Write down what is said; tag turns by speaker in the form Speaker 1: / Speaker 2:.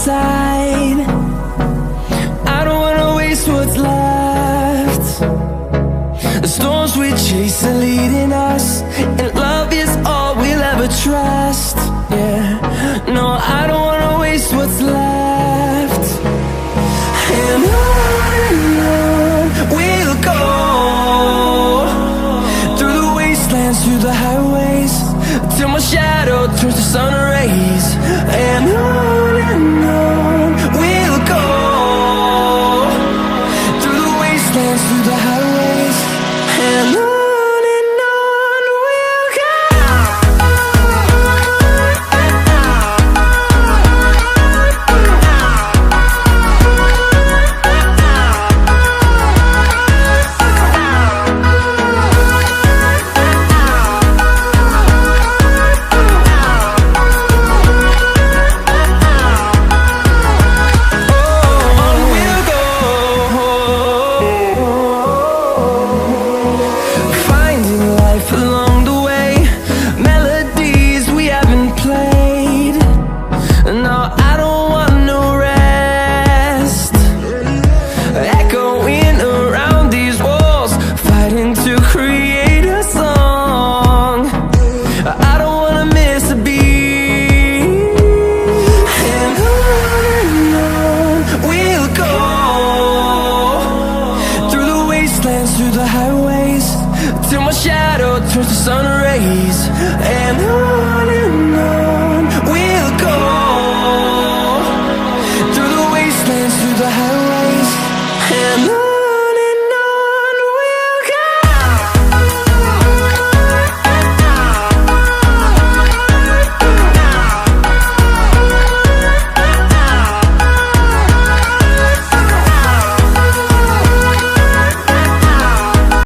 Speaker 1: inside. I don't wanna waste what's left. The storms we chase are leading us, and love is all we'll ever trust. Yeah, no, I don't wanna waste what's left. And on we'll go, through the wastelands, through the highways, till my shadow turns to sun